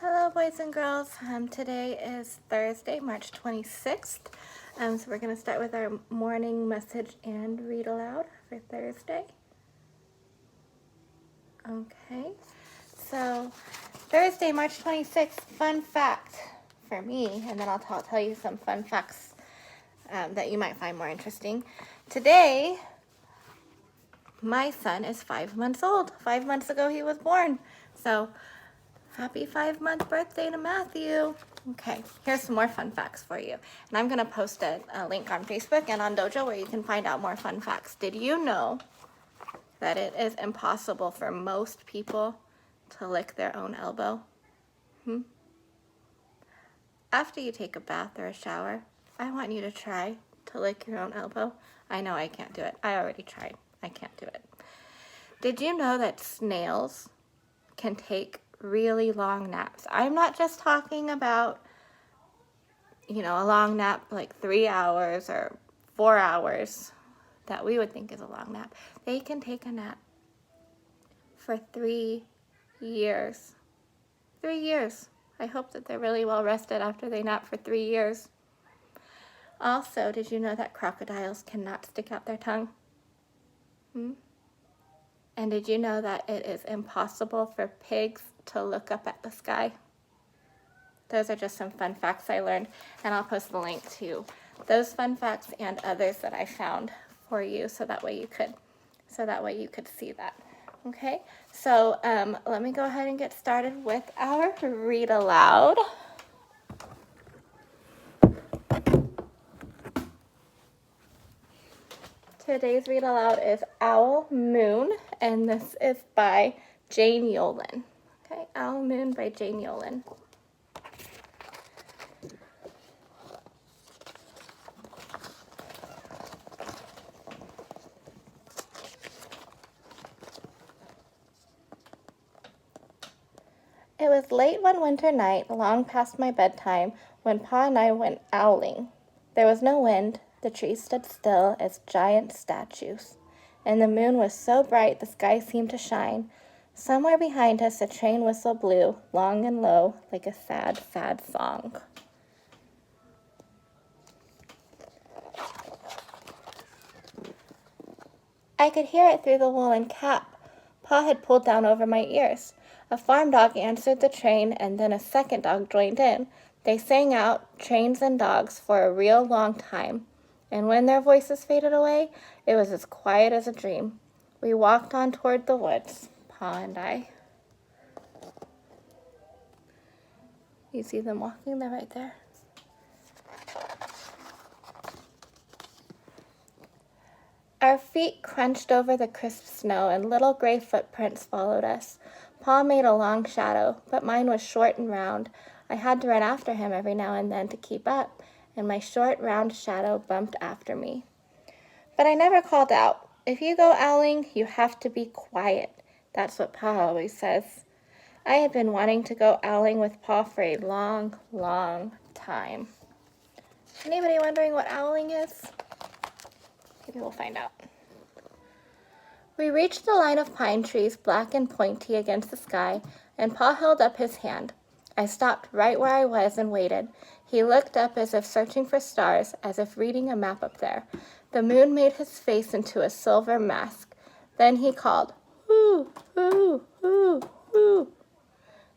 Hello, boys and girls. Today is Thursday, March 26th. So we're going to start with our morning message and read aloud for Thursday. Okay, so Thursday, March 26th, fun fact for me, and then I'll tell you some fun facts that you might find more interesting. Today, my son is 5 months old. 5 months ago, he was born. So happy 5-month birthday to Matthew. Okay, here's some more fun facts for you. And I'm going to post a link on Facebook and on Dojo where you can find out more fun facts. Did you know that it is impossible for most people to lick their own elbow? After you take a bath or a shower, I want you to try to lick your own elbow. I know I can't do it. I already tried. I can't do it. Did you know that snails can take really long naps? I'm not just talking about, a long nap like 3 hours or 4 hours that we would think is a long nap. They can take a nap for 3 years. 3 years. I hope that they're really well rested after they nap for 3 years. Also, did you know that crocodiles cannot stick out their tongue? And did you know that it is impossible for pigs to look up at the sky? Those are just some fun facts I learned, and I'll post the link to those fun facts and others that I found for you, so that way you could see that. Okay, so let me go ahead and get started with our read aloud. Today's read aloud is Owl Moon, and this is by Jane Yolen. Okay, Owl Moon by Jane Yolen. It was late one winter night, long past my bedtime, when Pa and I went owling. There was no wind, the trees stood still as giant statues, and the moon was so bright the sky seemed to shine. Somewhere behind us a train whistle blew, long and low, like a sad, sad song. I could hear it through the woolen cap Pa had pulled down over my ears. A farm dog answered the train, and then a second dog joined in. They sang out, trains and dogs, for a real long time. And when their voices faded away, it was as quiet as a dream. We walked on toward the woods, Pa and I. You see them walking? They're right there. Our feet crunched over the crisp snow, and little gray footprints followed us. Pa made a long shadow, but mine was short and round. I had to run after him every now and then to keep up, and my short, round shadow bumped after me. But I never called out. If you go owling, you have to be quiet. That's what Pa always says. I had been wanting to go owling with Pa for a long, long time. Anybody wondering what owling is? Maybe we'll find out. We reached the line of pine trees, black and pointy against the sky, and Pa held up his hand. I stopped right where I was and waited. He looked up as if searching for stars, as if reading a map up there. The moon made his face into a silver mask. Then he called, "Hoo, hoo, hoo, hoo,"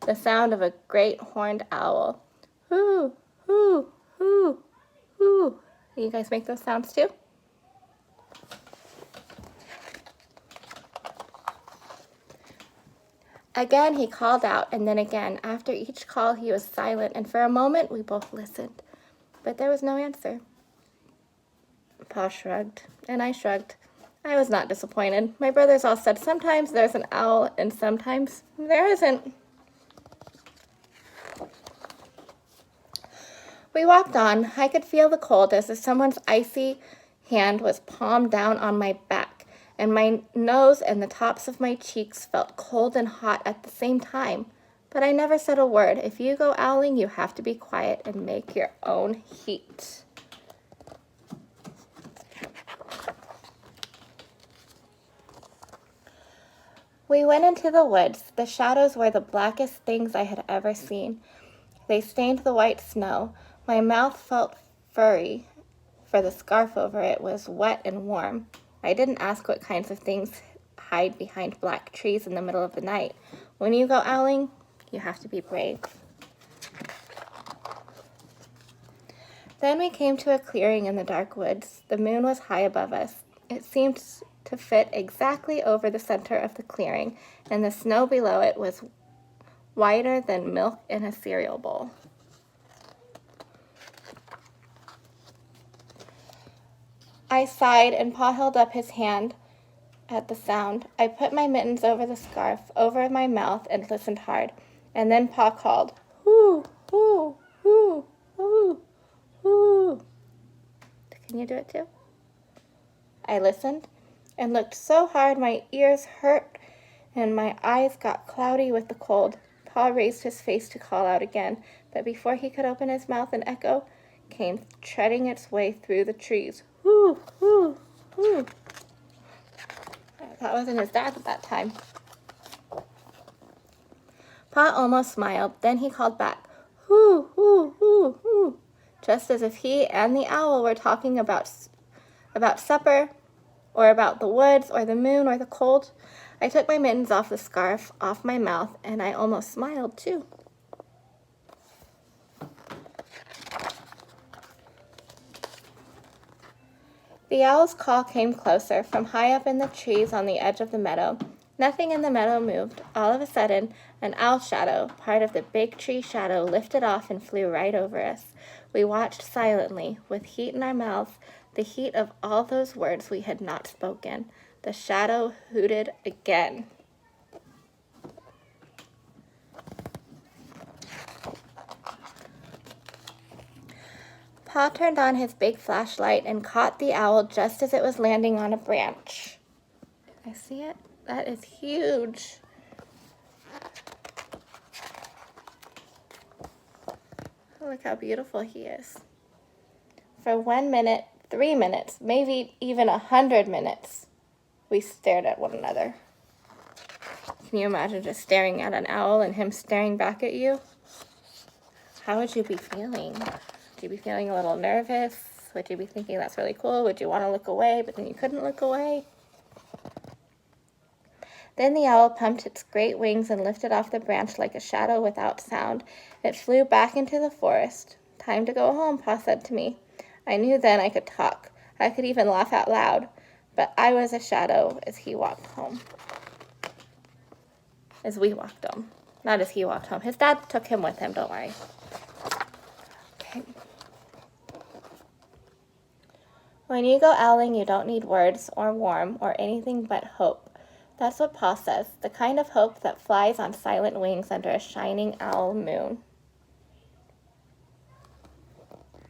the sound of a great horned owl. Hoo, hoo, hoo, hoo. You guys make those sounds too? Again he called out, and then again. After each call he was silent, and for a moment we both listened. But there was no answer. Pa shrugged, and I shrugged. I was not disappointed. My brothers all said sometimes there's an owl, and sometimes there isn't. We walked on. I could feel the cold as if someone's icy hand was palmed down on my back, and my nose and the tops of my cheeks felt cold and hot at the same time. But I never said a word. If you go owling, you have to be quiet and make your own heat. We went into the woods. The shadows were the blackest things I had ever seen. They stained the white snow. My mouth felt furry, for the scarf over it was wet and warm. I didn't ask what kinds of things hide behind black trees in the middle of the night. When you go owling, you have to be brave. Then we came to a clearing in the dark woods. The moon was high above us. It seemed to fit exactly over the center of the clearing, and the snow below it was whiter than milk in a cereal bowl. I sighed, and Pa held up his hand at the sound. I put my mittens over the scarf, over my mouth, and listened hard. And then Pa called, "Hoo, hoo, hoo, hoo, hoo." Can you do it too? I listened and looked so hard my ears hurt and my eyes got cloudy with the cold. Pa raised his face to call out again, but before he could open his mouth, an echo came treading its way through the trees. Whoo, whoo, whoo. That wasn't his dad at that time. Pa almost smiled. Then he called back, "Whoo, whoo, whoo, whoo," just as if he and the owl were talking about supper, or about the woods, or the moon, or the cold. I took my mittens off the scarf, off my mouth, and I almost smiled too. The owl's call came closer, from high up in the trees on the edge of the meadow. Nothing in the meadow moved. All of a sudden, an owl shadow, part of the big tree shadow, lifted off and flew right over us. We watched silently, with heat in our mouths, the heat of all those words we had not spoken. The shadow hooted again. Pa turned on his big flashlight and caught the owl just as it was landing on a branch. I see it? That is huge. Look how beautiful he is. For 1 minute, 3 minutes, maybe even 100 minutes, we stared at one another. Can you imagine just staring at an owl and him staring back at you? How would you be feeling? Would you be feeling a little nervous? Would you be thinking that's really cool? Would you want to look away, but then you couldn't look away? Then the owl pumped its great wings and lifted off the branch like a shadow without sound. It flew back into the forest. "Time to go home," Pa said to me. I knew then I could talk. I could even laugh out loud. But I was a shadow as he walked home. As we walked home. Not as he walked home. His dad took him with him, don't worry. Okay. When you go owling, you don't need words or warm or anything but hope. That's what Pa says, the kind of hope that flies on silent wings under a shining owl moon.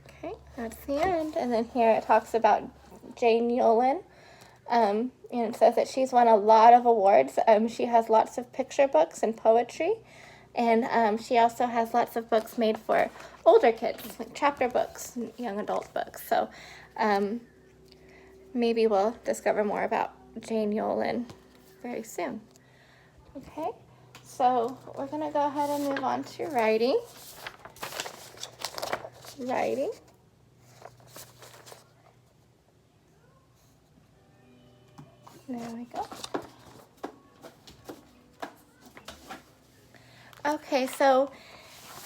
Okay, that's the end. And then here it talks about Jane Yolen. And it says that she's won a lot of awards. She has lots of picture books and poetry. And she also has lots of books made for older kids, like chapter books and young adult books. So maybe we'll discover more about Jane Yolen very soon. Okay, so we're going to go ahead and move on to writing. There we go. Okay, so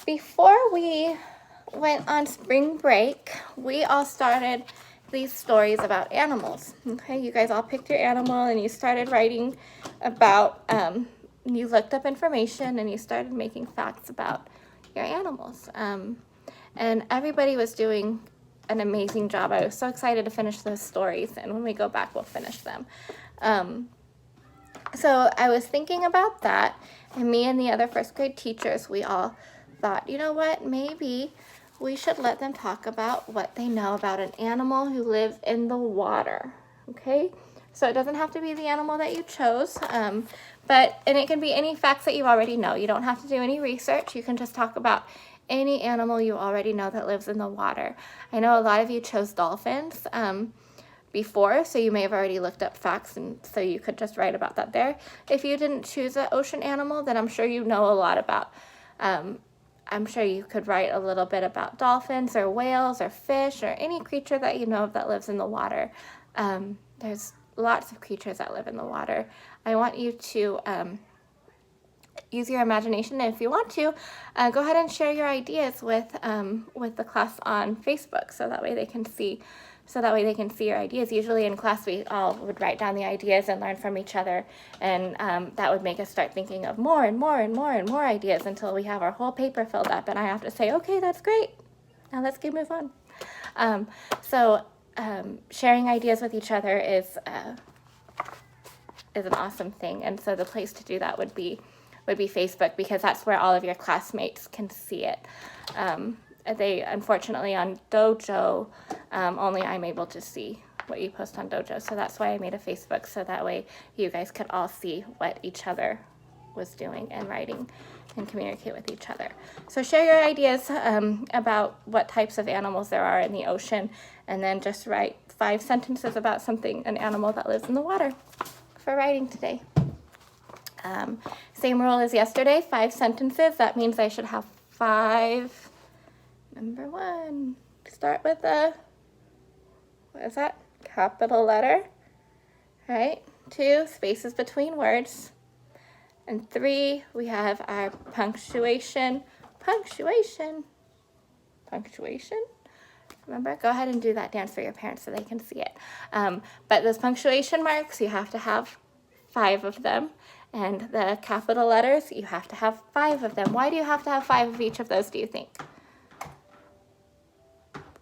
before we went on spring break, we all started these stories about animals. Okay, you guys all picked your animal and you started writing about, you looked up information and you started making facts about your animals. And everybody was doing an amazing job. I was so excited to finish those stories, and when we go back, we'll finish them. So I was thinking about that, and me and the other first grade teachers, we all thought, you know what, maybe we should let them talk about what they know about an animal who lives in the water, okay? So it doesn't have to be the animal that you chose, and it can be any facts that you already know. You don't have to do any research. You can just talk about any animal you already know that lives in the water. I know a lot of you chose dolphins, before, so you may have already looked up facts, and so you could just write about that there. If you didn't choose an ocean animal, then I'm sure you know a lot about, I'm sure you could write a little bit about dolphins or whales or fish or any creature that you know of that lives in the water. There's lots of creatures that live in the water. I want you to use your imagination, and if you want to, go ahead and share your ideas with the class on Facebook, so that way they can see your ideas. Usually in class we all would write down the ideas and learn from each other, and that would make us start thinking of more and more and more and more ideas until we have our whole paper filled up, and I have to say, okay, that's great, now let's move on. Sharing ideas with each other is an awesome thing, and so the place to do that would be Facebook, because that's where all of your classmates can see it. They, unfortunately, on Dojo, only I'm able to see what you post on Dojo, so that's why I made a Facebook, so that way you guys could all see what each other was doing and writing and communicate with each other. So share your ideas about what types of animals there are in the ocean, and then just write 5 sentences about an animal that lives in the water for writing today. Same rule as yesterday, 5 sentences. That means I should have 5. Number 1, start with a, what is that? Capital letter. All right. 2, spaces between words. And 3, we have our punctuation. Remember, go ahead and do that dance for your parents so they can see it. But those punctuation marks, you have to have 5 of them. And the capital letters, you have to have 5 of them. Why do you have to have 5 of each of those, do you think?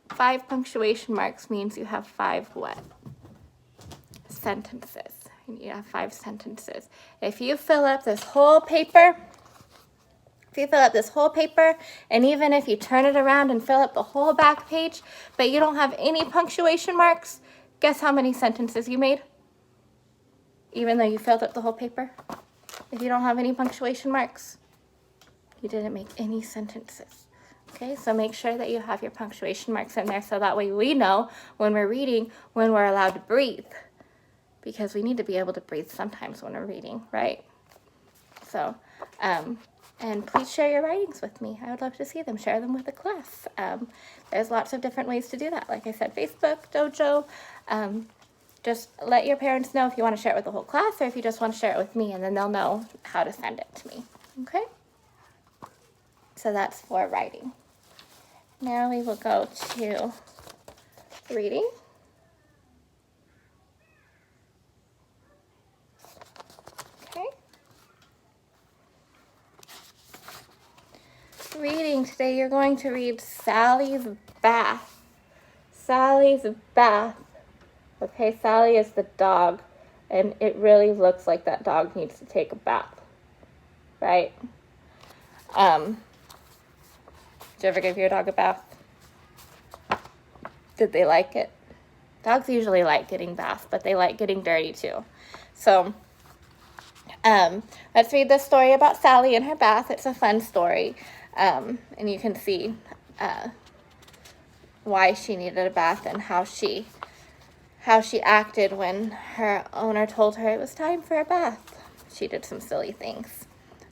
5 punctuation marks means you have 5 what? Sentences. You have 5 sentences. If you fill up this whole paper, and even if you turn it around and fill up the whole back page, but you don't have any punctuation marks, guess how many sentences you made? Even though you filled up the whole paper? If you don't have any punctuation marks, you didn't make any sentences. Okay, so make sure that you have your punctuation marks in there, so that way we know when we're reading when we're allowed to breathe, because we need to be able to breathe sometimes when we're reading, right? So, and please share your writings with me. I would love to see them. Share them with the class. There's lots of different ways to do that. Like I said, Facebook, Dojo. Just let your parents know if you want to share it with the whole class, or if you just want to share it with me, and then they'll know how to send it to me. Okay? So that's for writing. Now we will go to reading. Okay. Reading today, you're going to read Sally's Bath. Sally's Bath. Okay, Sally is the dog, and it really looks like that dog needs to take a bath, right? Did you ever give your dog a bath? Did they like it? Dogs usually like getting baths, but they like getting dirty too. So, let's read this story about Sally and her bath. It's a fun story, and you can see why she needed a bath and how she acted when her owner told her it was time for a bath. She did some silly things.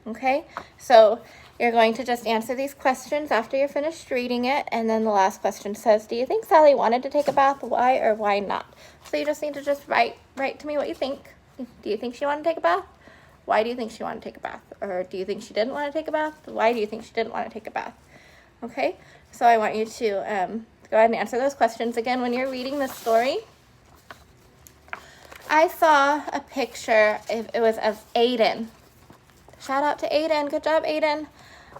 Okay, so you're going to just answer these questions after you're finished reading it, and then the last question says, do you think Sally wanted to take a bath? Why or why not? So you just need to just write to me what you think. Do you think she wanted to take a bath? Why do you think she wanted to take a bath? Or do you think she didn't want to take a bath? Why do you think she didn't want to take a bath? Okay, so I want you to go ahead and answer those questions again when you're reading the story. I saw a picture, it was of Aiden. Shout out to Aiden. Good job, Aiden.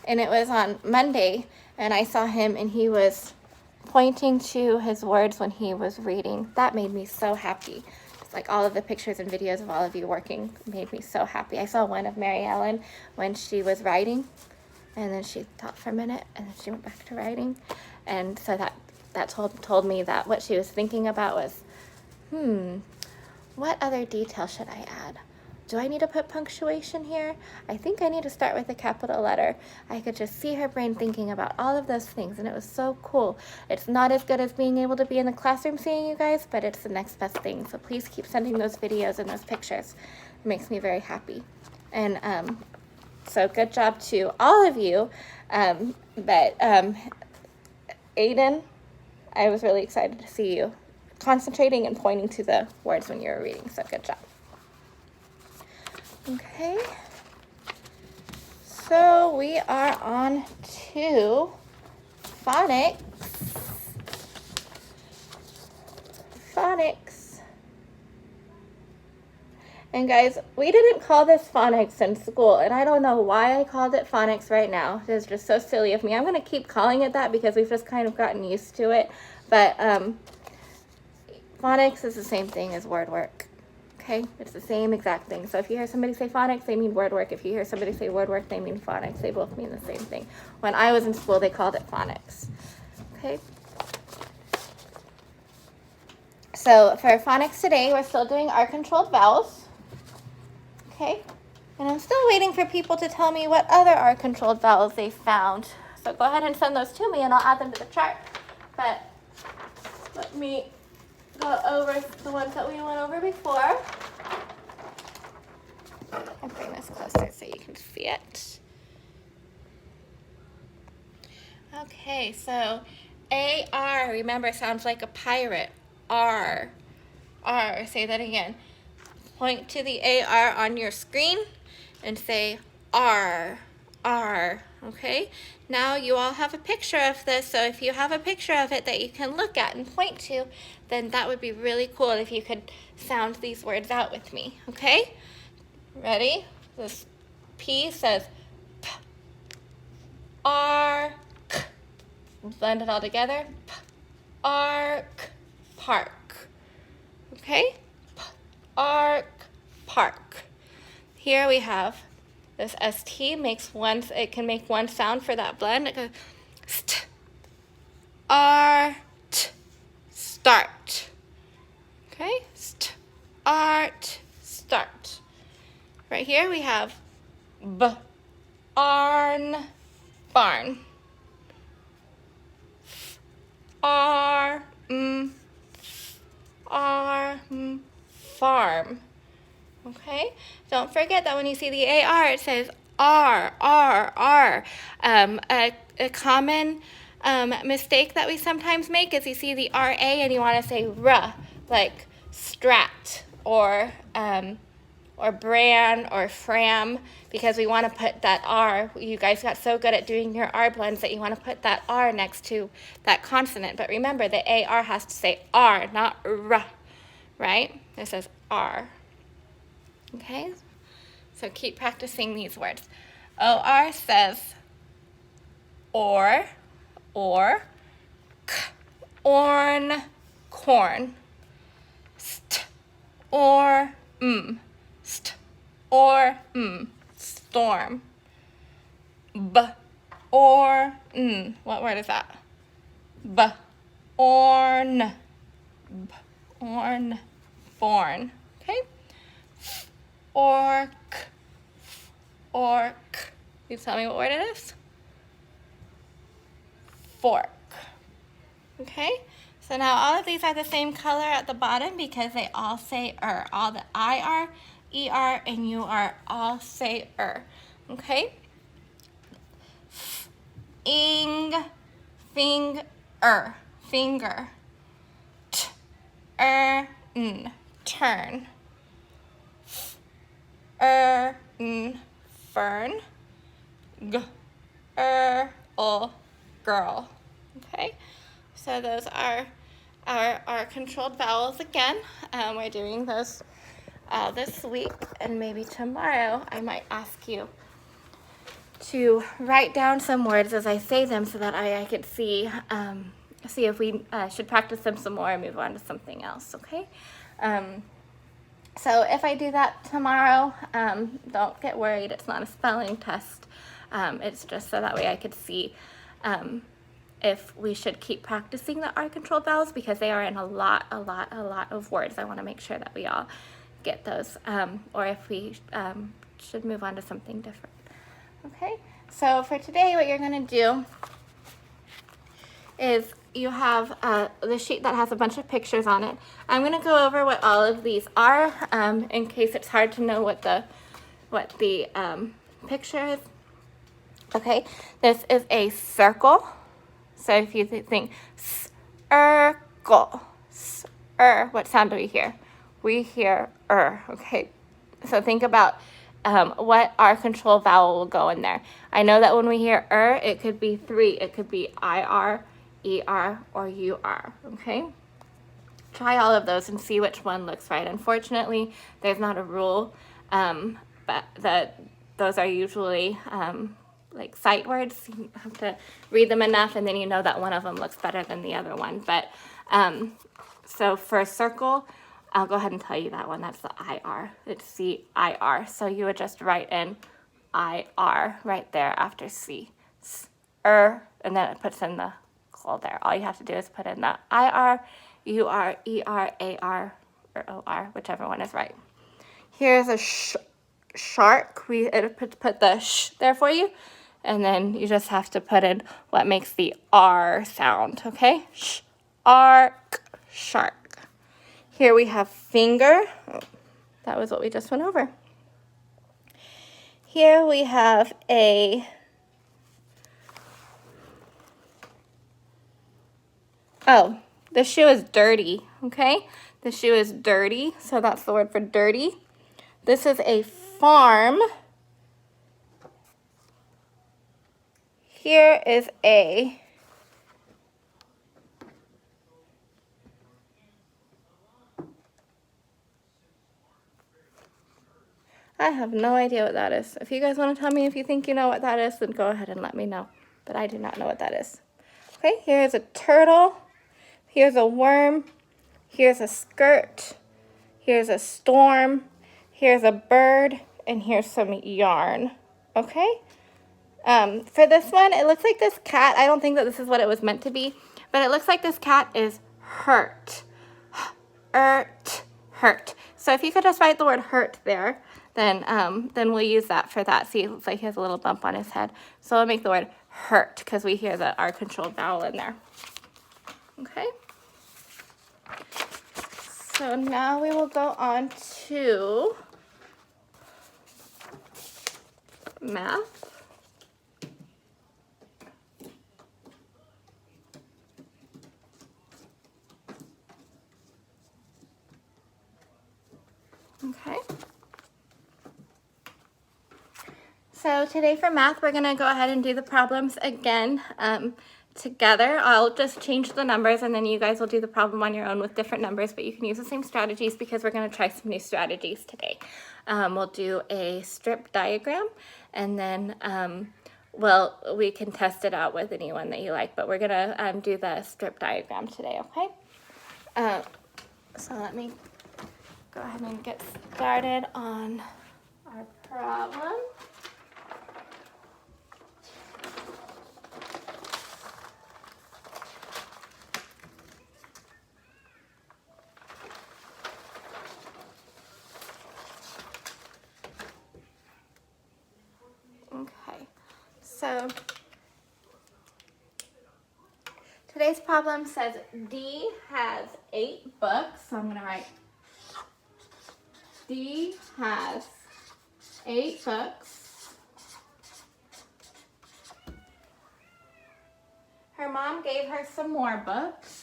And it was on Monday, and I saw him, and he was pointing to his words when he was reading. That made me so happy. It's like all of the pictures and videos of all of you working made me so happy. I saw one of Mary Ellen when she was writing, and then she thought for a minute, and then she went back to writing. And so that told me that what she was thinking about was, what other detail should I add? Do I need to put punctuation here? I think I need to start with a capital letter. I could just see her brain thinking about all of those things, and it was so cool. It's not as good as being able to be in the classroom seeing you guys, but it's the next best thing. So please keep sending those videos and those pictures. It makes me very happy. And so good job to all of you. But Aiden, I was really excited to see you concentrating and pointing to the words when you were reading, so good job. Okay, so we are on to phonics. And guys, we didn't call this phonics in school, and I don't know why I called it phonics right now. It's just so silly of me. I'm going to keep calling it that because we've just kind of gotten used to it. But phonics is the same thing as word work. Okay, it's the same exact thing. So if you hear somebody say phonics, they mean word work. If you hear somebody say word work, they mean phonics. They both mean the same thing. When I was in school, they called it phonics. Okay. So for phonics today, we're still doing R-controlled vowels. Okay. And I'm still waiting for people to tell me what other R-controlled vowels they found. So go ahead and send those to me, and I'll add them to the chart. But let me go over the ones that we went over before. I'll bring this closer so you can see it. Okay, so A-R, remember, sounds like a pirate. R. R. Say that again. Point to the A-R on your screen and say R. R. Okay? Now you all have a picture of this, so if you have a picture of it that you can look at and point to, then that would be really cool if you could sound these words out with me. Okay? Ready? This P says P. R. K. Blend it all together. P. Ark. Park. Okay? P. Ark. Park. Here we have this ST makes one, it can make one sound for that blend. It goes st, art, start. Okay? St, art, start. Right here we have B, arn, barn. F, R, M, farm. Okay? Don't forget that when you see the AR, it says R, R, R. A common mistake that we sometimes make is you see the RA and you want to say R, like strat or bran or fram, because we want to put that R. You guys got so good at doing your R blends that you want to put that R next to that consonant. But remember, the AR has to say R, not R, right? It says R. Okay? So keep practicing these words. OR says or, k, orn, corn. St, or, st, or, storm. B, or, what word is that? B, orn, b, orn, born. Okay? Orc, orc. You tell me what word it is? Fork. Okay? So now all of these are the same color at the bottom because they all say er. All the IR, ER, and UR all say er. Okay? Ing, finger, finger. T, n, turn. Fern. G, girl. Okay, so those are our controlled vowels again. We're doing those this week, and maybe tomorrow I might ask you to write down some words as I say them so that I could see if we should practice them some more and move on to something else, okay? So if I do that tomorrow, don't get worried. It's not a spelling test. It's just so that way I could see if we should keep practicing the R-controlled vowels because they are in a lot of words. I want to make sure that we all get those, or if we should move on to something different. Okay, so for today, what you're going to do is you have the sheet that has a bunch of pictures on it. I'm going to go over what all of these are in case it's hard to know what the picture is. Okay, this is a circle. So if you think circle, what sound do we hear? We hear okay? So think about what our control vowel will go in there. I know that when we hear it could be 3. It could be IR, ER, or UR, okay? Try all of those and see which one looks right. Unfortunately, there's not a rule, but those are usually like sight words. You have to read them enough, and then you know that one of them looks better than the other one. But so for a circle, I'll go ahead and tell you that one. That's the IR. It's CIR. So you would just write in IR right there after C. And then it puts in the call there. All you have to do is put in the IR, UR, ER, AR, or OR, whichever one is right. Here's a shark. It put the sh there for you. And then you just have to put in what makes the R sound, okay? Ark, shark. Here we have finger. Oh, that was what we just went over. Here we have a the shoe is dirty, okay? The shoe is dirty, so that's the word for dirty. This is a farm. Here is a I have no idea what that is. If you guys want to tell me if you think you know what that is, then go ahead and let me know. But I do not know what that is. Okay, here's a turtle. Here's a worm. Here's a skirt. Here's a storm. Here's a bird. And here's some yarn. Okay? For this one, it looks like this cat. I don't think that this is what it was meant to be. But it looks like this cat is hurt. Hurt. So if you could just write the word hurt there, then we'll use that for that. See, it looks like he has a little bump on his head. So we'll make the word hurt because we hear the R controlled vowel in there. Okay? So now we will go on to math. Okay. So today for math, we're going to go ahead and do the problems again together. I'll just change the numbers and then you guys will do the problem on your own with different numbers, but you can use the same strategies because we're going to try some new strategies today. We'll do a strip diagram and then we can test it out with anyone that you like, but we're going to do the strip diagram today, okay? So let me go ahead and get started on our problem. Okay, so today's problem says D has 8 books, so I'm going to write D has 8 books. Her mom gave her some more books.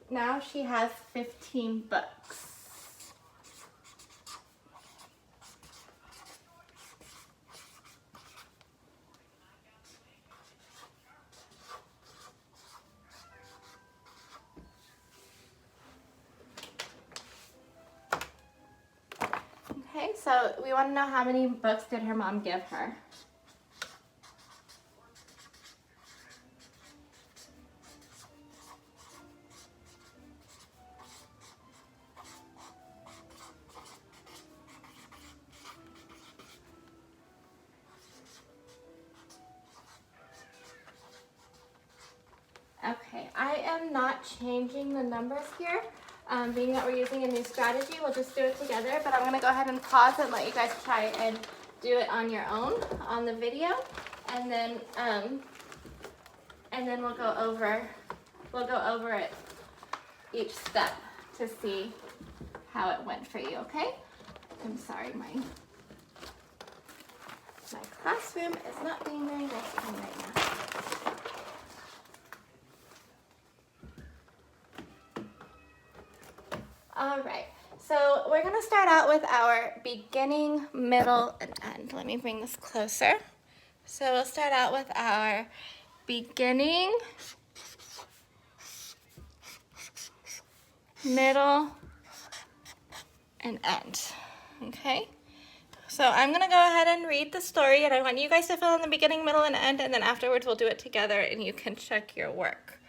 Now she has 15 books. Okay, so we want to know how many books did her mom give her? I am not changing the numbers here. Being that we're using a new strategy, we'll just do it together, but I'm gonna go ahead and pause and let you guys try and do it on your own on the video, and then we'll go over it each step to see how it went for you, okay? I'm sorry, my classroom is not being very nice to me right now. All right, so we're gonna start out with our beginning, middle, and end. Let me bring this closer. So we'll start out with our beginning, middle, and end, okay? So I'm gonna go ahead and read the story, and I want you guys to fill in the beginning, middle, and end, and then afterwards we'll do it together and you can check your work,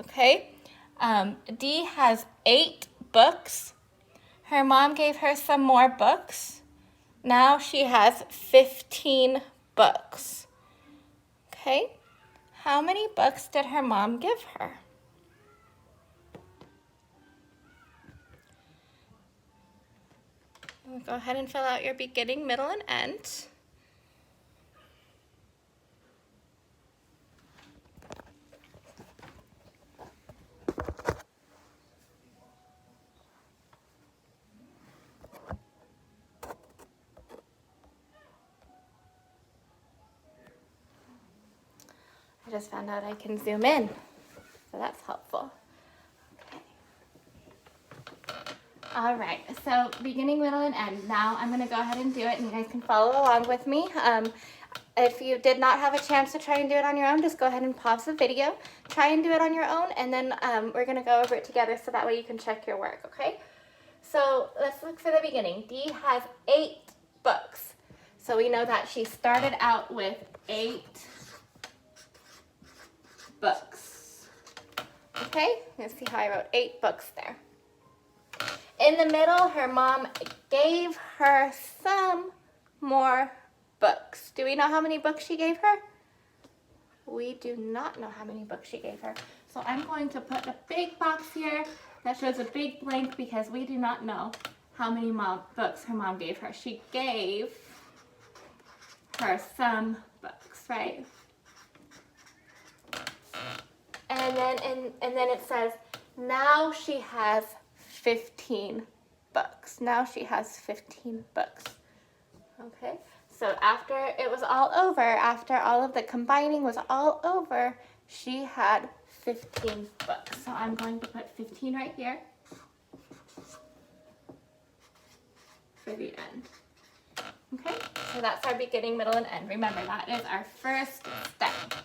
okay? Dee has 8 books. Her mom gave her some more books. Now she has 15 books. Okay? How many books did her mom give her? Go ahead and fill out your beginning, middle, and end. I just found out I can zoom in, so that's helpful. Okay. All right, so beginning, middle, and end. Now I'm gonna go ahead and do it, and you guys can follow along with me. If you did not have a chance to try and do it on your own, just go ahead and pause the video, try and do it on your own, and then we're gonna go over it together so that way you can check your work, okay? So let's look for the beginning. Dee has 8 books. So we know that she started out with 8 books. Okay, let's see how I wrote 8 books there. In the middle, her mom gave her some more books. Do we know how many books she gave her? We do not know how many books she gave her. So I'm going to put a big box here that shows a big blank because we do not know how many books her mom gave her. She gave her some books, right? And then it says, now she has 15 books. Now she has 15 books. Okay, so after it was all over, after all of the combining was all over, she had 15 books. So I'm going to put 15 right here for the end. Okay, so that's our beginning, middle, and end. Remember, that is our first step.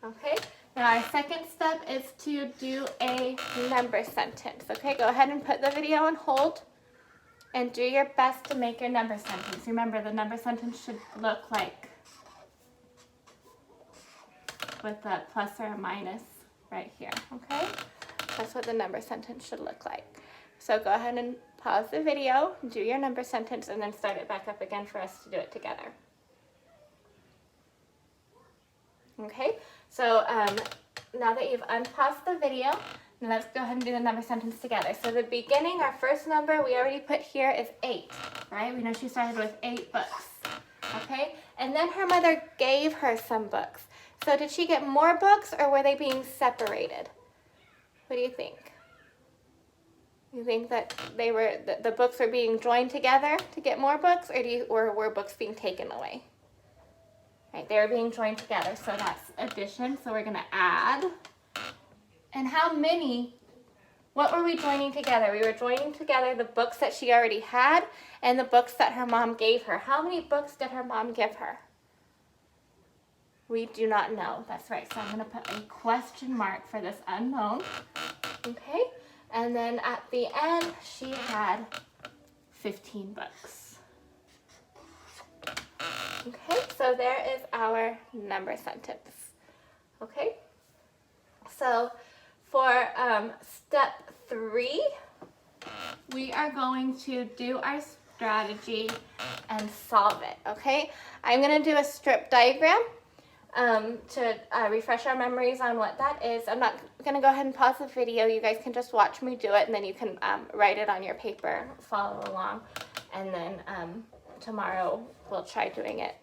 Okay, now our second step is to do a number sentence. Okay, go ahead and put the video on hold and do your best to make your number sentence. Remember, the number sentence should look like with a plus or a minus right here, okay? That's what the number sentence should look like. So go ahead and pause the video, do your number sentence, and then start it back up again for us to do it together. Okay, so now that you've unpaused the video, now let's go ahead and do the number sentence together. So the beginning, our first number we already put here is 8, right? We know she started with 8 books, okay? And then her mother gave her some books. So did she get more books or were they being separated? What do you think? You think that they were the books were being joined together to get more books, or were books being taken away? Right, they were being joined together, so that's addition. So we're gonna add. And how many? What were we joining together? We were joining together the books that she already had and the books that her mom gave her. How many books did her mom give her? We do not know. That's right. So I'm gonna put a question mark for this unknown. Okay. And then at the end, she had 15 books. Okay, so there is our number sentence. Okay, so for step 3, we are going to do our strategy and solve it. Okay, I'm going to do a strip diagram. to refresh our memories on what that is. I'm not going to go ahead and pause the video. You guys can just watch me do it, and then you can write it on your paper, follow along, and then tomorrow we'll try doing it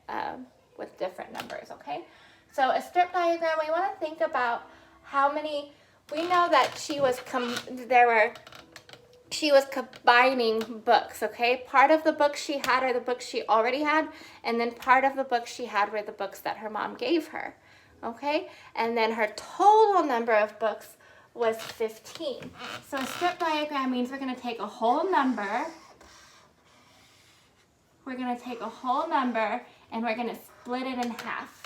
with different numbers, okay? So a strip diagram, we want to think about how many, we know that she was combining books, okay? Part of the books she had are the books she already had, and then part of the books she had were the books that her mom gave her, okay? And then her total number of books was 15. So a strip diagram means we're going to take a whole number, and we're going to split it in half.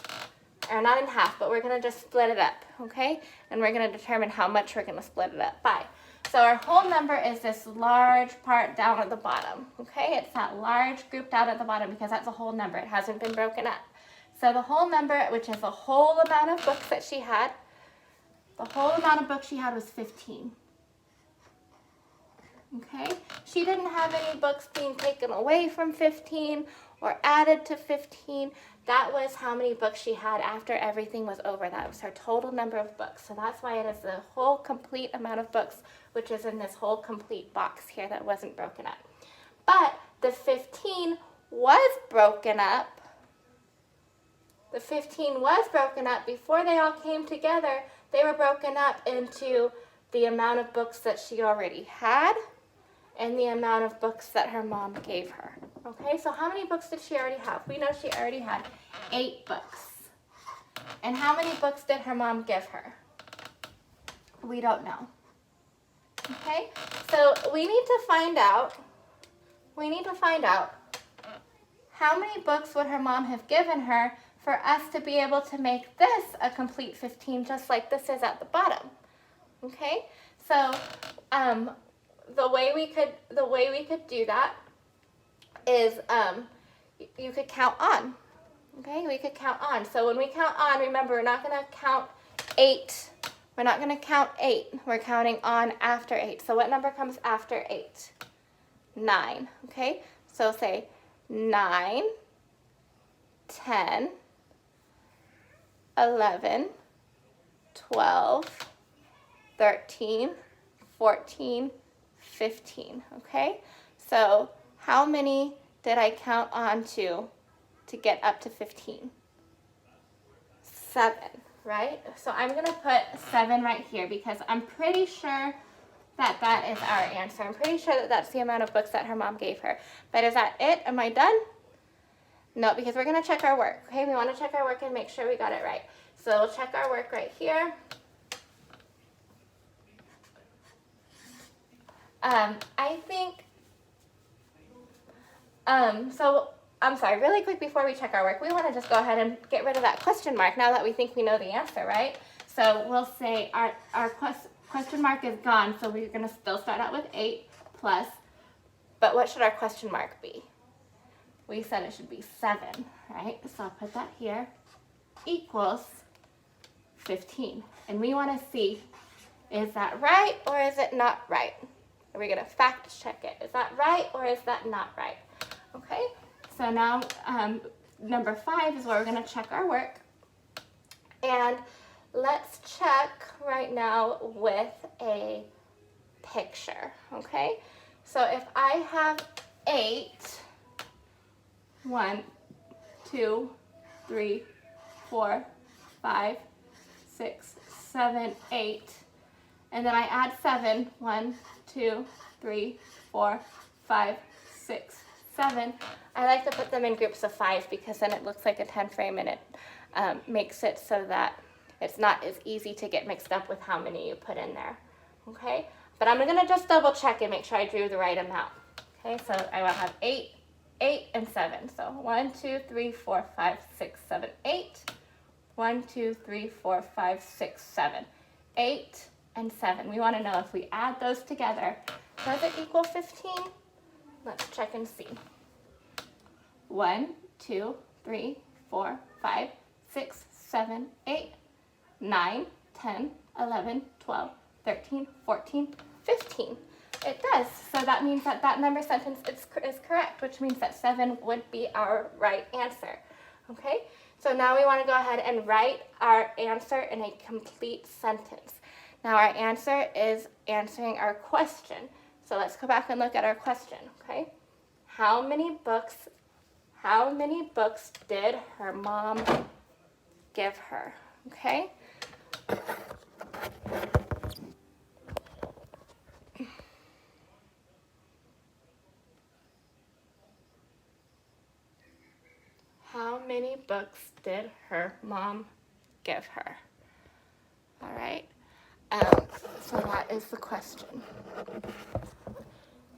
Or not in half, but we're going to just split it up, okay? And we're going to determine how much we're going to split it up by. So our whole number is this large part down at the bottom, okay? It's that large group down at the bottom because that's a whole number. It hasn't been broken up. So the whole number, which is the whole amount of books that she had, the whole amount of books she had was 15. Okay? She didn't have any books being taken away from 15 or added to 15. That was how many books she had after everything was over. That was her total number of books. So that's why it is the whole complete amount of books, which is in this whole complete box here that wasn't broken up. But the 15 was broken up. The 15 was broken up before they all came together. They were broken up into the amount of books that she already had and the amount of books that her mom gave her. Okay, so how many books did she already have? We know she already had 8 books. And how many books did her mom give her? We don't know. Okay, so we need to find out how many books would her mom have given her for us to be able to make this a complete 15, just like this is at the bottom. Okay, so the way we could do that is you could count on. Okay, we could count on. So when we count on, remember, we're not going to count 8. We're not going to count 8. We're counting on after 8. So what number comes after 8? 9. Okay, so say 9, 10, 11, 12, 13, 14, 15. Okay, so how many did I count on to get up to 15? 7, right? So I'm going to put 7 right here because I'm pretty sure that that is our answer. I'm pretty sure that that's the amount of books that her mom gave her. But is that it? Am I done? No, because we're going to check our work. Okay, we want to check our work and make sure we got it right. So we'll check our work right here. I think, so I'm sorry, really quick before we check our work, we want to just go ahead and get rid of that question mark now that we think we know the answer, right? So we'll say our question mark is gone, so we're going to still start out with 8 plus, but what should our question mark be? We said it should be 7, right? So I'll put that here, equals 15. And we want to see, is that right or is it not right? Are we going to fact check it? Is that right or is that not right? Okay, so now number 5 is where we're going to check our work. And let's check right now with a picture, okay? So if I have 8, 1, 2, 3, 4, 5, 6, 7, 8, and then I add 7, 1, 2, 3, 4, 5, 6, 7. I like to put them in groups of 5 because then it looks like a 10 frame and it makes it so that it's not as easy to get mixed up with how many you put in there, okay? But I'm gonna just double check and make sure I drew the right amount, okay? So I will have 8, 8, and 7. So 1, 2, 3, 4, 5, 6, 7, 8. 1, 2, 3, 4, 5, 6, 7. 8 and 7. We want to know if we add those together, does it equal 15? Let's check and see. 1, 2, 3, 4, 5, 6, 7, 8, 9, 10, 11, 12, 13, 14, 15. It does. So that means that that number sentence is correct, which means that 7 would be our right answer. Okay? So now we want to go ahead and write our answer in a complete sentence. Now our answer is answering our question. So let's go back and look at our question, okay? How many books did her mom give her, okay? How many books did her mom give her? All right, so that is the question.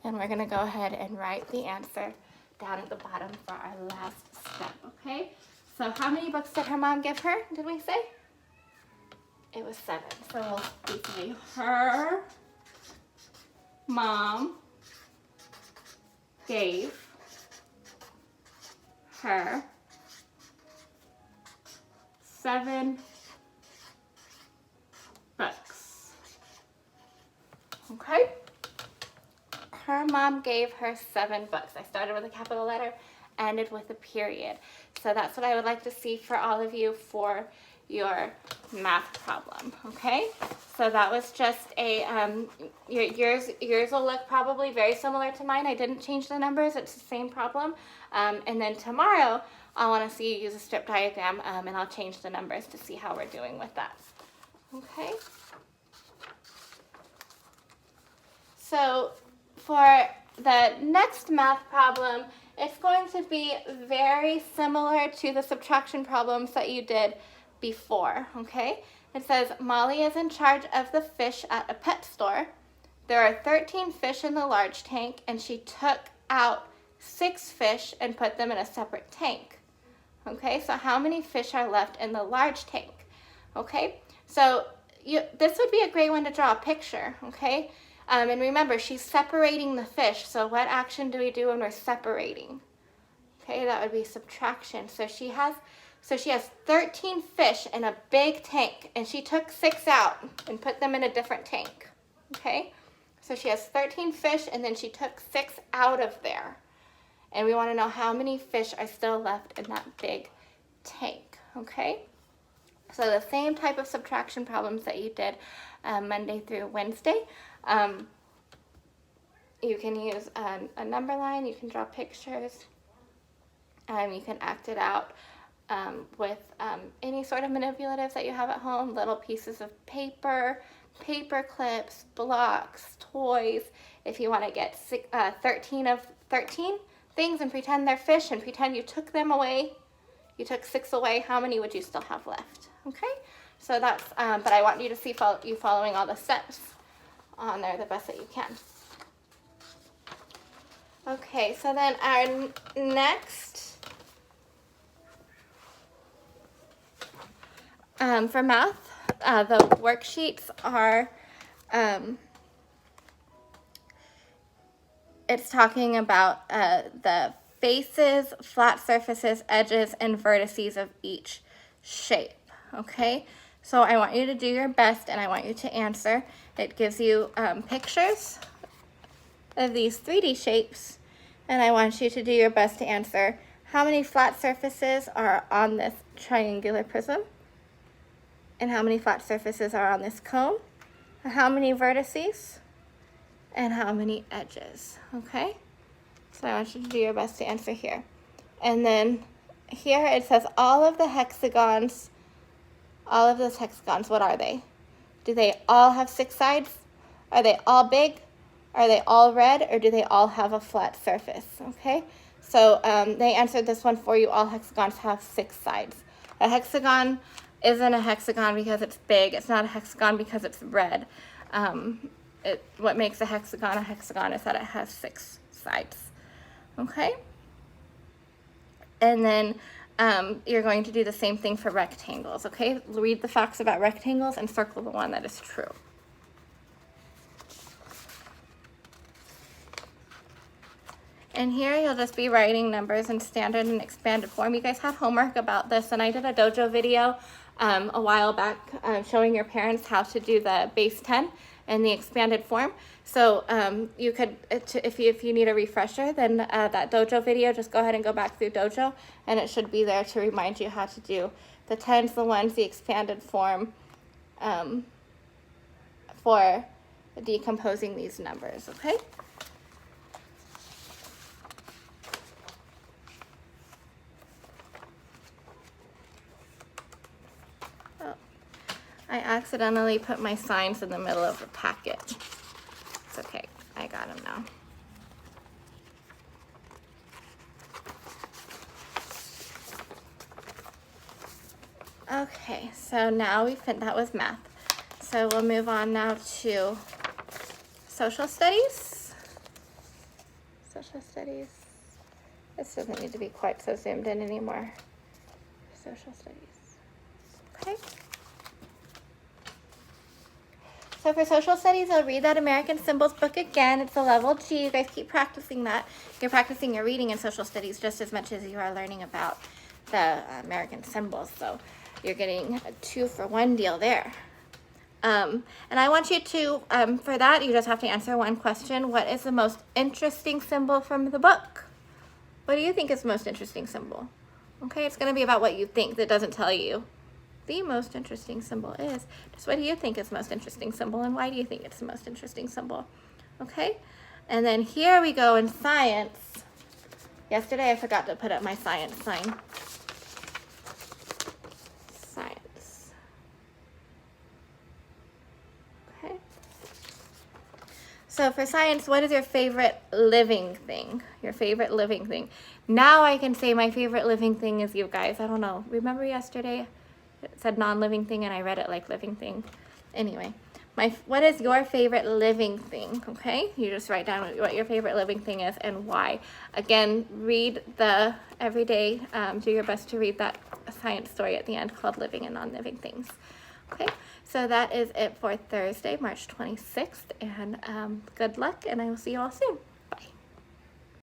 And we're gonna go ahead and write the answer down at the bottom for our last step, okay? So how many books did her mom give her, did we say? It was 7. So we say her mom gave her 7 books. Okay? Her mom gave her 7 books. I started with a capital letter, ended with a period. So that's what I would like to see for all of you for your math problem, okay? So that was just a, yours will look probably very similar to mine. I didn't change the numbers, it's the same problem. And then tomorrow, I wanna see you use a strip diagram and I'll change the numbers to see how we're doing with that, okay? So for the next math problem, it's going to be very similar to the subtraction problems that you did before, okay? It says, Molly is in charge of the fish at a pet store. There are 13 fish in the large tank, and she took out 6 fish and put them in a separate tank. Okay, so how many fish are left in the large tank? Okay, so this would be a great one to draw a picture, okay? And remember, she's separating the fish, so what action do we do when we're separating? Okay, that would be subtraction. So she has 13 fish in a big tank, and she took 6 out and put them in a different tank, okay? So she has 13 fish, and then she took 6 out of there. And we want to know how many fish are still left in that big tank, okay? So the same type of subtraction problems that you did Monday through Wednesday. You can use a number line, you can draw pictures, you can act it out with any sort of manipulatives that you have at home, little pieces of paper, paper clips, blocks, toys. If you want to get 13 of 13 things and pretend they're fish and pretend you took them away, you took 6 away, how many would you still have left? Okay, so that's, but I want you to see you following all the steps on there the best that you can. Okay, so then our next, for math, the worksheets are, it's talking about the faces, flat surfaces, edges, and vertices of each shape, okay? So I want you to do your best and I want you to answer. It gives you pictures of these 3D shapes, and I want you to do your best to answer how many flat surfaces are on this triangular prism, and how many flat surfaces are on this cone, how many vertices, and how many edges, okay? So I want you to do your best to answer here. And then here it says all of those hexagons, what are they? Do they all have 6 sides? Are they all big? Are they all red, or do they all have a flat surface, okay? So they answered this one for you. All hexagons have 6 sides. A hexagon isn't a hexagon because it's big. It's not a hexagon because it's red. What makes a hexagon is that it has 6 sides, okay? And then you're going to do the same thing for rectangles, okay? Read the facts about rectangles and circle the one that is true. And here you'll just be writing numbers in standard and expanded form. You guys had homework about this, and I did a dojo video a while back showing your parents how to do the base 10 in the expanded form. So you could, if you need a refresher, then that dojo video, just go ahead and go back through dojo, and it should be there to remind you how to do the tens, the ones, the expanded form for decomposing these numbers, okay? I accidentally put my signs in the middle of the packet. It's okay, I got them now. Okay, so now that was math. So we'll move on now to social studies. Social studies. This doesn't need to be quite so zoomed in anymore. Social studies. Okay. So for social studies, I'll read that American Symbols book again. It's a level G. You guys keep practicing that. You're practicing your reading in social studies just as much as you are learning about the American symbols. So you're getting a 2-for-1 deal there. And I want you to, for that, you just have to answer one question. What is the most interesting symbol from the book? What do you think is the most interesting symbol? Okay, it's going to be about what you think. That doesn't tell you the most interesting symbol is. Just what do you think is the most interesting symbol, and why do you think it's the most interesting symbol? Okay, and then here we go in science. Yesterday I forgot to put up my science sign. Science. Okay. So for science, what is your favorite living thing? Your favorite living thing. Now I can say my favorite living thing is you guys. I don't know. Remember yesterday? It said non-living thing and I read it like living thing. Anyway, what is your favorite living thing? Okay, you just write down what your favorite living thing is and why. Again, read the every day, do your best to read that science story at the end called Living and Non-Living Things. Okay, so that is it for Thursday, March 26th, and good luck, and I will see you all soon.